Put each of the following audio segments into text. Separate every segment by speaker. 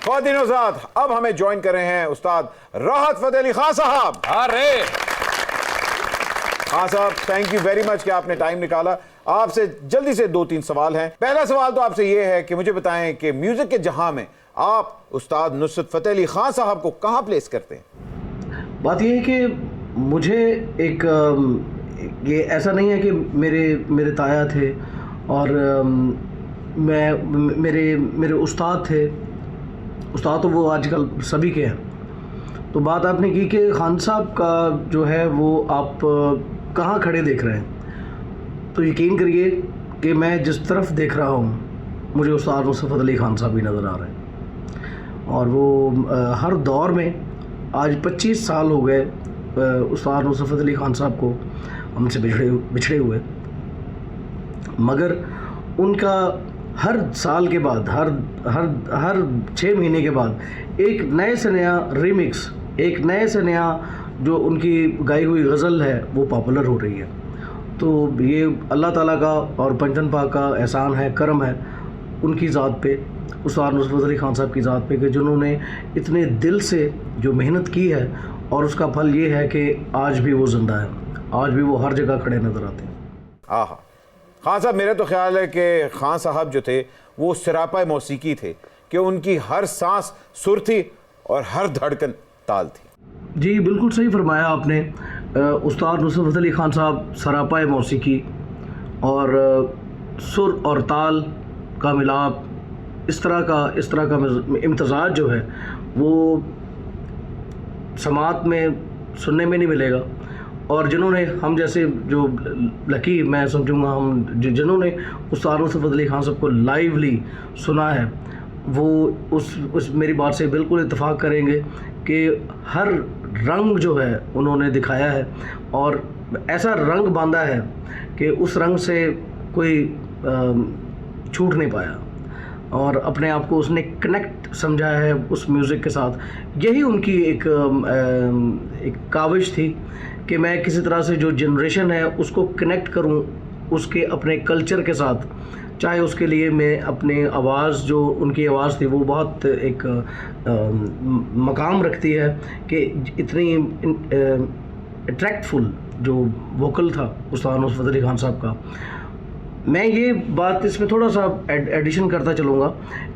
Speaker 1: خواتین و حضرات، اب ہمیں جوائن کر رہے ہیں استاد راحت فتح علی خان صاحب. خان صاحب تھینک یو ویری مچ کہ آپ نے ٹائم نکالا. آپ سے جلدی سے 2-3 سوال ہیں. پہلا سوال تو آپ سے یہ ہے کہ مجھے بتائیں کہ میوزک کے جہاں میں آپ استاد نصرت فتح علی خان صاحب کو کہاں پلیس کرتے ہیں؟
Speaker 2: بات یہ ہے کہ مجھے ایک یہ ایسا نہیں ہے کہ میرے تایا تھے اور میرے استاد تھے. استاد تو وہ آج کل سبھی کے ہیں. تو بات آپ نے کی کہ خان صاحب کا جو ہے وہ آپ کہاں کھڑے دیکھ رہے ہیں، تو یقین کریے کہ میں جس طرف دیکھ رہا ہوں مجھے استاد نصرت فتح علی خان صاحب بھی نظر آ رہے ہیں. اور وہ ہر دور میں آج 25 سال ہو گئے استاد نصرت فتح علی خان صاحب کو ہم سے بچھڑے ہوئے، مگر ان کا ہر سال کے بعد ہر 6 مہینے کے بعد ایک نئے سے نیا ریمکس، ایک نئے سے نیا جو ان کی گائی ہوئی غزل ہے وہ پاپولر ہو رہی ہے. تو یہ اللہ تعالیٰ کا اور پنجن پاک کا احسان ہے، کرم ہے ان کی ذات پہ، استاد نصرت فتح علی خان صاحب کی ذات پہ، کہ جنہوں نے اتنے دل سے جو محنت کی ہے اور اس کا پھل یہ ہے کہ آج بھی وہ زندہ ہے، آج بھی وہ ہر جگہ کھڑے نظر آتے ہیں.
Speaker 1: آہا خان صاحب، میرا تو خیال ہے کہ خان صاحب جو تھے وہ سراپا موسیقی تھے، کہ ان کی ہر سانس سر تھی اور ہر دھڑکن تال تھی.
Speaker 2: جی بالکل صحیح فرمایا آپ نے. استاد نصرت فتح علی خان صاحب سراپا موسیقی اور سر اور تال کا ملاپ، اس طرح کا امتزاج جو ہے وہ سماعت میں سننے میں نہیں ملے گا. اور جنہوں نے ہم جیسے جو لکی میں سمجھوں گا، ہم جنہوں نے استاد نصرت فتح علی خان صاحب کو لائیولی سنا ہے وہ اس میری بات سے بالکل اتفاق کریں گے کہ ہر رنگ جو ہے انہوں نے دکھایا ہے، اور ایسا رنگ باندھا ہے کہ اس رنگ سے کوئی چھوٹ نہیں پایا، اور اپنے آپ کو اس نے کنیکٹ سمجھا ہے اس میوزک کے ساتھ. یہی ان کی ایک کاوش تھی کہ میں کسی طرح سے جو جنریشن ہے اس کو کنیکٹ کروں اس کے اپنے کلچر کے ساتھ، چاہے اس کے لیے میں اپنے آواز، جو ان کی آواز تھی وہ بہت ایک مقام رکھتی ہے کہ اتنی اٹریکٹفل جو ووکل تھا استاد نصرت فتح علی خان صاحب کا. میں یہ بات اس میں تھوڑا سا ایڈیشن کرتا چلوں گا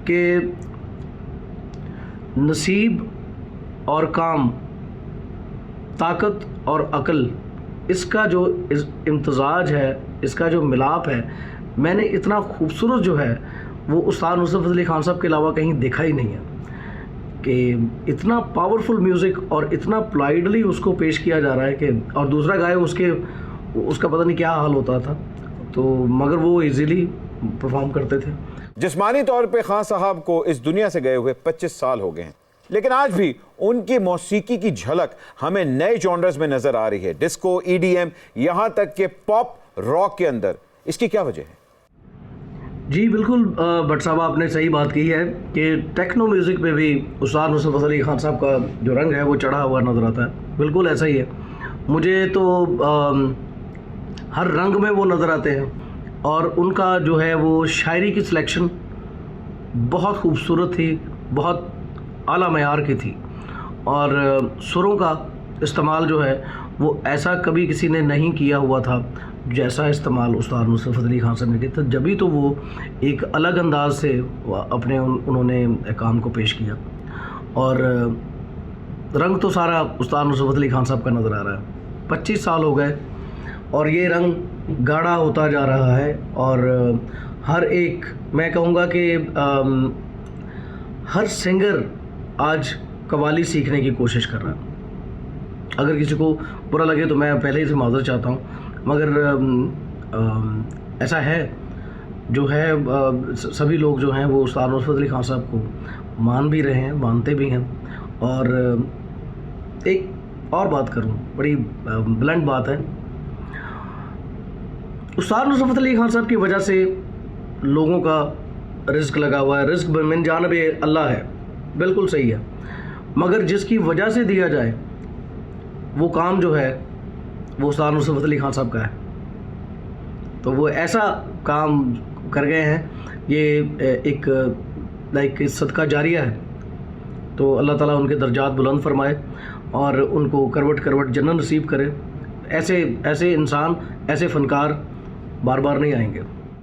Speaker 2: کہ نصیب اور کام، طاقت اور عقل، اس کا جو امتزاج ہے، اس کا جو ملاپ ہے، میں نے اتنا خوبصورت جو ہے وہ استاد نصرت فتح علی خان صاحب کے علاوہ کہیں دیکھا ہی نہیں ہے. کہ اتنا پاورفل میوزک اور اتنا پلائڈلی اس کو پیش کیا جا رہا ہے کہ، اور دوسرا گائے اس کا پتہ نہیں کیا حال ہوتا تھا، تو مگر وہ ایزیلی پرفارم کرتے تھے.
Speaker 1: جسمانی طور پہ خان صاحب کو اس دنیا سے گئے ہوئے 25 سال ہو گئے ہیں، لیکن آج بھی ان کی موسیقی کی جھلک ہمیں نئے جانرز میں نظر آ رہی ہے، ڈسکو، EDM، یہاں تک کہ پاپ راک کے اندر. اس کی کیا وجہ ہے؟
Speaker 2: جی بالکل بٹ صاحب، آپ نے صحیح بات کی ہے کہ ٹیکنو میوزک پہ بھی استاد نصرت فتح علی خان صاحب کا جو رنگ ہے وہ چڑھا ہوا نظر آتا ہے. بالکل ایسا ہی ہے. مجھے تو ہر رنگ میں وہ نظر آتے ہیں، اور ان کا جو ہے وہ شاعری کی سلیکشن بہت خوبصورت تھی، بہت اعلیٰ معیار کی تھی، اور سروں کا استعمال جو ہے وہ ایسا کبھی کسی نے نہیں کیا ہوا تھا جیسا استعمال استاد نصرت فتح علی خان صاحب نے کیا تھا. جبھی تو وہ ایک الگ انداز سے اپنے انہوں نے کام کو پیش کیا، اور رنگ تو سارا استاد نصرت فتح علی خان صاحب کا نظر آ رہا ہے. 25 سال ہو گئے اور یہ رنگ گاڑھا ہوتا جا رہا ہے، اور ہر ایک، میں کہوں گا کہ ہر سنگر آج قوالی سیکھنے کی کوشش کر رہا ہے. اگر کسی کو برا لگے تو میں پہلے ہی سے معذرت چاہتا ہوں، مگر ایسا ہے جو ہے. سبھی لوگ جو ہیں وہ استاد نصرت علی خان صاحب کو مان بھی رہے ہیں، مانتے بھی ہیں. اور ایک اور بات کروں، بڑی بلنٹ بات ہے، استاد نصرت فتح علی خان صاحب کی وجہ سے لوگوں کا رزق لگا ہوا ہے. رزق من جانب اللہ ہے، بالکل صحیح ہے، مگر جس کی وجہ سے دیا جائے وہ کام جو ہے وہ استاد نصرت فتح علی خان صاحب کا ہے. تو وہ ایسا کام کر گئے ہیں، یہ ایک لائک صدقہ جاریہ ہے تو اللہ تعالیٰ ان کے درجات بلند فرمائے اور ان کو کروٹ کروٹ جنت نصیب کرے. ایسے انسان، ایسے فنکار بار بار نہیں آئیں گے.